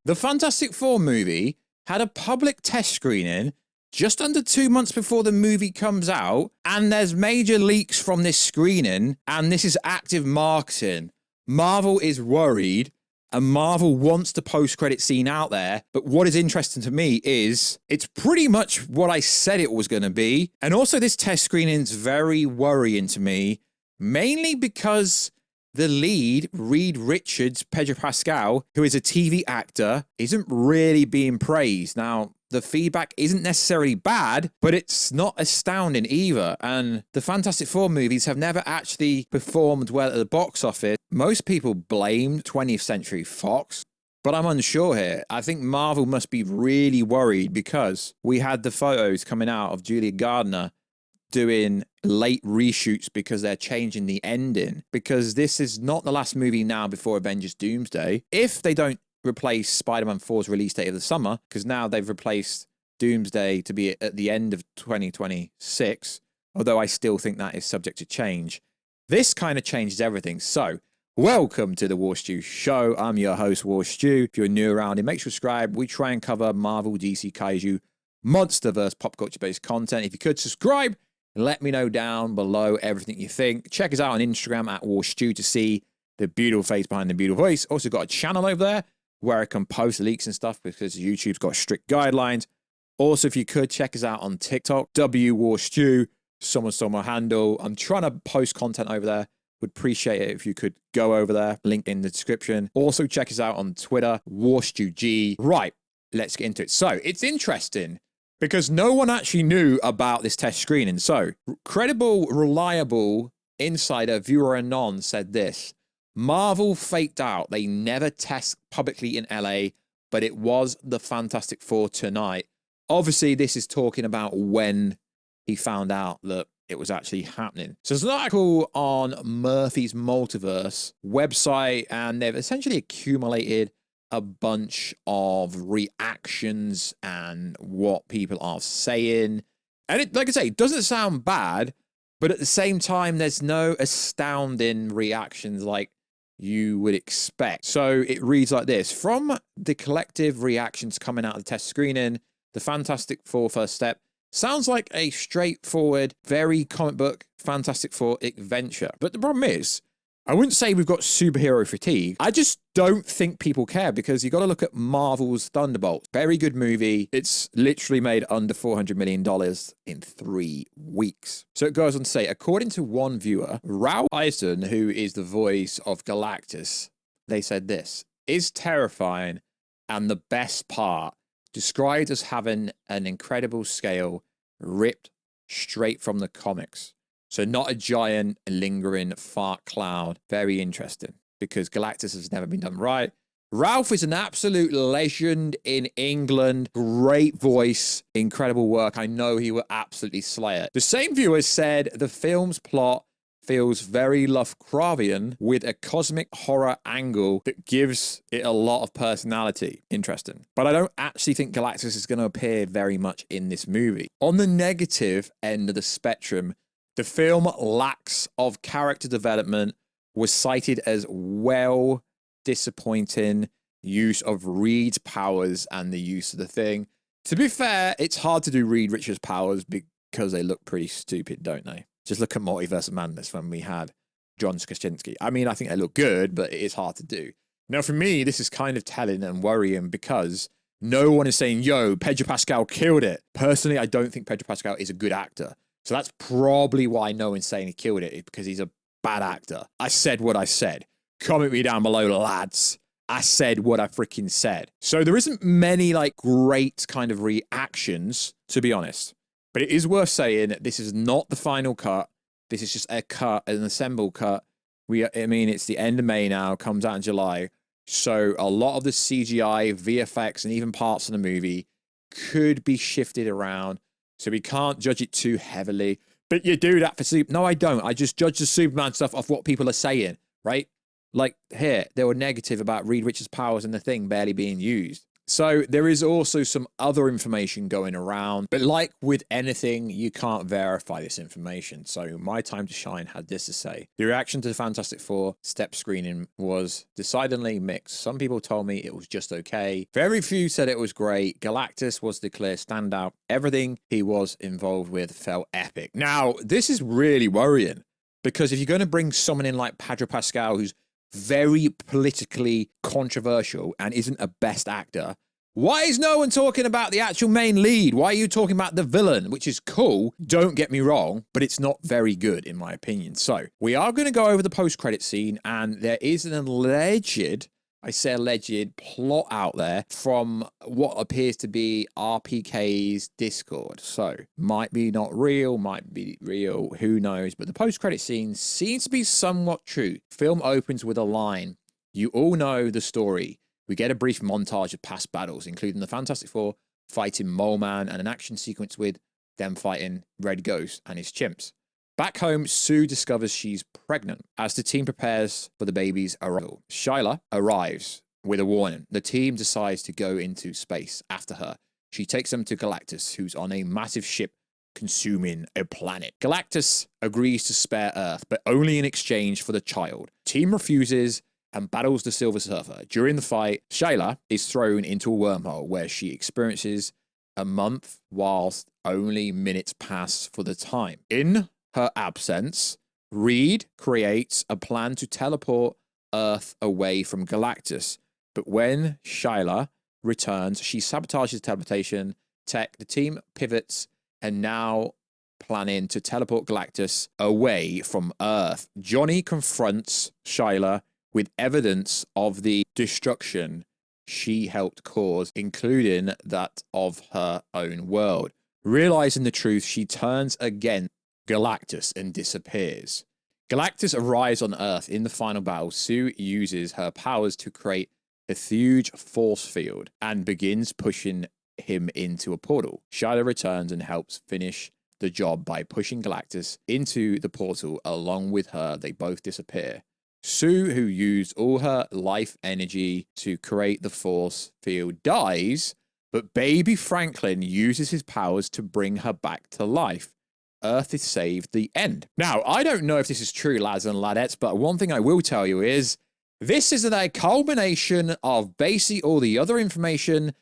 The Fantastic Four movie had a public test screening just under 2 months before the movie comes out, and there's major leaks from this screening, and this is active marketing. Marvel is worried, and Marvel wants the post-credit scene out there, but what is interesting to me is it's pretty much what I said it was going to be, and also this test screening is very worrying to me, mainly because the lead, Reed Richards, Pedro Pascal, who is a TV actor, isn't really being praised. Now, the feedback isn't necessarily bad, but it's not astounding either. And the Fantastic Four movies have never actually performed well at the box office. Most people blame 20th Century Fox, but I'm unsure here. I think Marvel must be really worried because we had the photos coming out of Julia Gardner doing late reshoots because they're changing the ending, because this is not the last movie now before Avengers Doomsday. If they don't replace Spider-Man 4's release date of the summer, because now they've replaced Doomsday to be at the end of 2026, although I still think that is subject to change. This kind of changes everything. So, welcome to the Warstu Show. I'm your host, Warstu. If you're new around here, make sure to subscribe. We try and cover Marvel, DC, Kaiju, Monsterverse, pop culture-based content. If you could subscribe, let me know down below everything you think. Check us out on Instagram at Warstu to see the beautiful face behind the beautiful voice. Also got a channel over there where I can post leaks and stuff because YouTube's got strict guidelines. Also, if you could, check us out on TikTok, WWarStew, someone stole my handle. I'm trying to post content over there. Would appreciate it if you could go over there. Link in the description. Also, check us out on Twitter, WarStewG. Right, let's get into it. So, it's interesting because no one actually knew about this test screening. So, credible, reliable insider Viewer Anon said this: Marvel faked out. They never test publicly in LA, but it was the Fantastic Four tonight. Obviously, this is talking about when he found out that it was actually happening. So there's an article on Murphy's Multiverse website, and they've essentially accumulated a bunch of reactions and what people are saying. And it, like I say, it doesn't sound bad, but at the same time, there's no astounding reactions like you would expect. So it reads like this: from the collective reactions coming out of the test screening, the Fantastic Four First Step sounds like a straightforward, very comic book Fantastic Four adventure. But the problem is, I wouldn't say we've got superhero fatigue. I just don't think people care, because you got to look at Marvel's Thunderbolts. Very good movie. It's literally made under $400 million in 3 weeks. So it goes on to say, according to one viewer, Ralph Eisen, who is the voice of Galactus, they said this is terrifying, and the best part, described as having an incredible scale ripped straight from the comics. So not a giant lingering fart cloud. Very interesting, because Galactus has never been done right. Ralph is an absolute legend in England. Great voice, incredible work. I know he will absolutely slay it. The same viewer said the film's plot feels very Lovecraftian with a cosmic horror angle that gives it a lot of personality. Interesting. But I don't actually think Galactus is going to appear very much in this movie. On the negative end of the spectrum, the film lacks of character development, was cited as well disappointing use of Reed's powers and the use of the Thing. To be fair, it's hard to do Reed Richards' powers because they look pretty stupid, don't they? Just look at Multiverse of Madness when we had John Krasinski. I mean, I think they look good, but it is hard to do. Now, for me, this is kind of telling and worrying because no one is saying, yo, Pedro Pascal killed it. Personally, I don't think Pedro Pascal is a good actor. So that's probably why no one's saying he killed it, because he's a bad actor. I said what I said. Comment me down below, lads. I said what I freaking said. So there isn't many like great kind of reactions, to be honest. But it is worth saying this is not the final cut. This is just a cut, an assembled cut. I mean, it's the end of May now, comes out in July. So a lot of the CGI, VFX, and even parts of the movie could be shifted around. So we can't judge it too heavily. But you do that for Superman. No, I don't. I just judge the Superman stuff off what people are saying, right? Like here, they were negative about Reed Richards' powers and the Thing barely being used. So there is also some other information going around, but like with anything, you can't verify this information. So My Time to Shine had this to say. The reaction to the Fantastic Four step screening was decidedly mixed. Some people told me it was just okay. Very few said it was great. Galactus was the clear standout. Everything he was involved with felt epic. Now, this is really worrying because if you're going to bring someone in like Pedro Pascal, who's very politically controversial and isn't a best actor, why is no one talking about the actual main lead? Why are you talking about the villain? Which is cool, don't get me wrong, but it's not very good in my opinion. So we are going to go over the post-credit scene, and there is an alleged, I say alleged, plot out there from what appears to be RPK's Discord. So might be not real, might be real, who knows? But the post-credit scene seems to be somewhat true. Film opens with a line, "You all know the story." We get a brief montage of past battles, including the Fantastic Four fighting Mole Man and an action sequence with them fighting Red Ghost and his chimps. Back home, Sue discovers she's pregnant. As the team prepares for the baby's arrival, Shyla arrives with a warning. The team decides to go into space after her. She takes them to Galactus, who's on a massive ship consuming a planet. Galactus agrees to spare Earth, but only in exchange for the child. Team refuses and battles the Silver Surfer. During the fight, Shyla is thrown into a wormhole where she experiences a month whilst only minutes pass for the time. In her absence, Reed creates a plan to teleport Earth away from Galactus. But when Shyla returns, she sabotages teleportation tech. The team pivots and now planning to teleport Galactus away from Earth. Johnny confronts Shyla with evidence of the destruction she helped cause, including that of her own world. Realizing the truth, she turns against Galactus and disappears. Galactus arrives on Earth in the final battle. Sue uses her powers to create a huge force field and begins pushing him into a portal. Shyla returns and helps finish the job by pushing Galactus into the portal. Along with her, they both disappear. Sue, who used all her life energy to create the force field, dies, but baby Franklin uses his powers to bring her back to life. Earth is saved. The end. Now, I don't know if this is true, lads and ladettes, but one thing I will tell you is this is a culmination of basically all the other information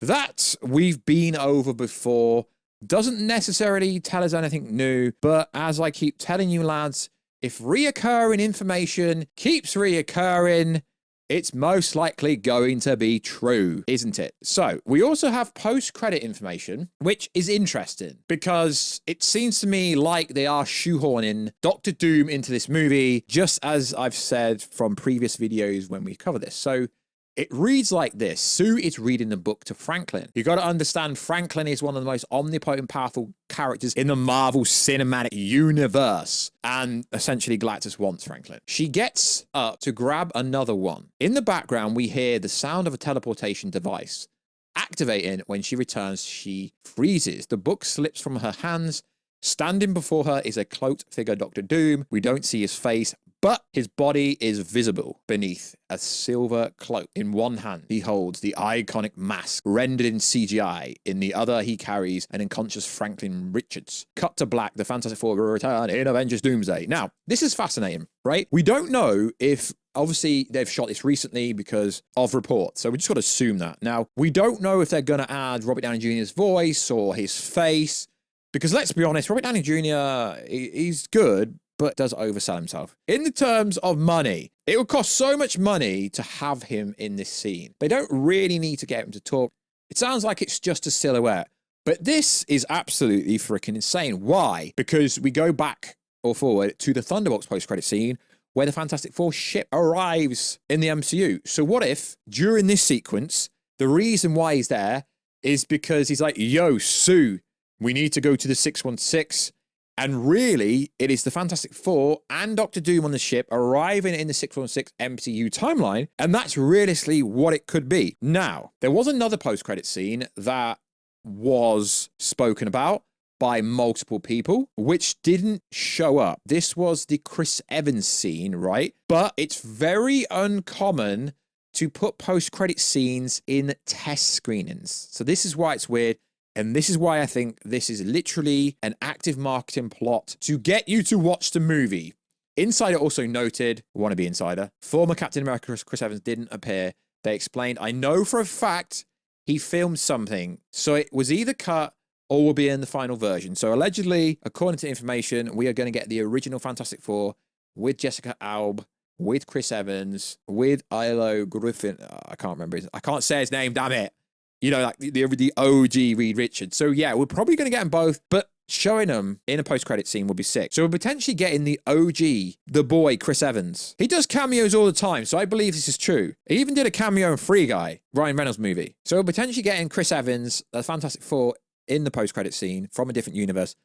that we've been over before. Doesn't necessarily tell us anything new, but as I keep telling you, lads, if reoccurring information keeps reoccurring, it's most likely going to be true, isn't it? So we also have post-credit information, which is interesting because it seems to me like they are shoehorning Dr. Doom into this movie, just as I've said from previous videos when we cover this. So it reads like this. Sue is reading the book to Franklin. You got to understand, Franklin is one of the most omnipotent, powerful characters in the Marvel Cinematic Universe. And essentially, Galactus wants Franklin. She gets up to grab another one. In the background, we hear the sound of a teleportation device. Activating, when she returns, she freezes. The book slips from her hands. Standing before her is a cloaked figure, Dr. Doom. We don't see his face, but his body is visible beneath a silver cloak. In one hand, he holds the iconic mask rendered in CGI. In the other, he carries an unconscious Franklin Richards. Cut to black, the Fantastic Four will return in Avengers Doomsday. Now, this is fascinating, right? We don't know if, obviously, they've shot this recently because of reports, so we just got to assume that. Now, we don't know if they're going to add Robert Downey Jr.'s voice or his face, because let's be honest, Robert Downey Jr., he's good, but does oversell himself. In the terms of money, it would cost so much money to have him in this scene. They don't really need to get him to talk. It sounds like it's just a silhouette. But this is absolutely freaking insane. Why? Because we go back or forward to the Thunderbolts post-credit scene where the Fantastic Four ship arrives in the MCU. So what if, during this sequence, the reason why he's there is because he's like, yo, Sue, we need to go to the 616. And really, it is the Fantastic Four and Dr. Doom on the ship arriving in the 616 MCU timeline. And that's realistically what it could be. Now, there was another post-credit scene that was spoken about by multiple people, which didn't show up. This was the Chris Evans scene, right? But it's very uncommon to put post-credit scenes in test screenings. So this is why it's weird. And this is why I think this is literally an active marketing plot to get you to watch the movie. Insider also noted, wannabe insider, former Captain America Chris Evans didn't appear. They explained, I know for a fact he filmed something. So it was either cut or will be in the final version. So allegedly, according to information, we are going to get the original Fantastic Four with Jessica Alba, with Chris Evans, with Ilo Griffin. I can't remember I can't say his name, damn it. You know, like the OG Reed Richards. So yeah, we're probably going to get them both, but showing them in a post-credit scene will be sick. So we're potentially getting the OG, the boy, Chris Evans. He does cameos all the time, so I believe this is true. He even did a cameo in Free Guy, Ryan Reynolds' movie. So we're potentially getting Chris Evans, the Fantastic Four, in the post-credit scene from a different universe.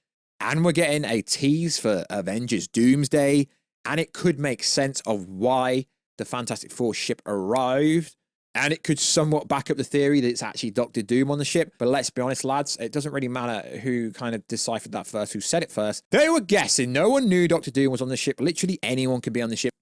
And we're getting a tease for Avengers Doomsday. And it could make sense of why the Fantastic Four ship arrived. And it could somewhat back up the theory that it's actually Doctor Doom on the ship. But let's be honest, lads, it doesn't really matter who kind of deciphered that first, who said it first. They were guessing. No one knew Doctor Doom was on the ship. Literally anyone could be on the ship.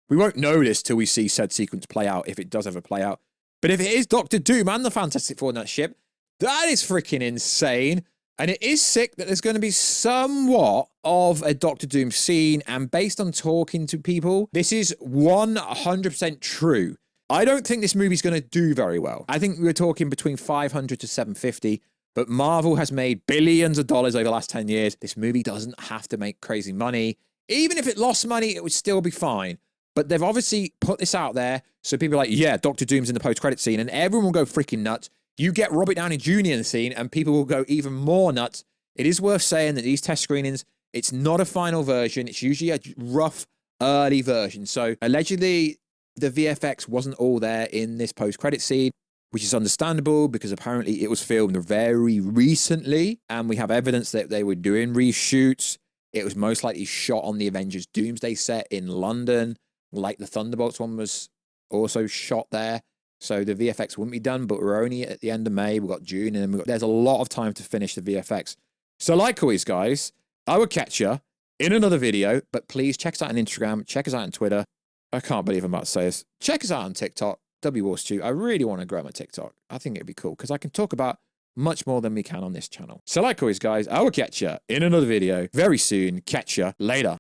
We won't know this till we see said sequence play out, if it does ever play out. But if it is Doctor Doom and the Fantastic Four on that ship, that is freaking insane. And it is sick that there's going to be somewhat of a Doctor Doom scene. And based on talking to people, this is 100% true. I don't think this movie's going to do very well. I think we're talking between 500 to 750, but Marvel has made billions of dollars over the last 10 years. This movie doesn't have to make crazy money. Even if it lost money, it would still be fine. But they've obviously put this out there, so people are like, yeah, Doctor Doom's in the post-credit scene, and everyone will go freaking nuts. You get Robert Downey Jr. in the scene, and people will go even more nuts. It is worth saying that these test screenings, it's not a final version. It's usually a rough, early version. So allegedly, the VFX wasn't all there in this post-credit scene, which is understandable because apparently it was filmed very recently, and we have evidence that they were doing reshoots. It was most likely shot on the Avengers Doomsday set in London, like the Thunderbolts one was also shot there. So the VFX wouldn't be done, but we're only at the end of May. We've got June, and then there's a lot of time to finish the VFX. So like always, guys, I will catch you in another video, but please check us out on Instagram, check us out on Twitter. I can't believe I'm about to say this. Check us out on TikTok, Warstu. I really want to grow my TikTok. I think it'd be cool because I can talk about much more than we can on this channel. So like always, guys, I will catch you in another video very soon. Catch you later.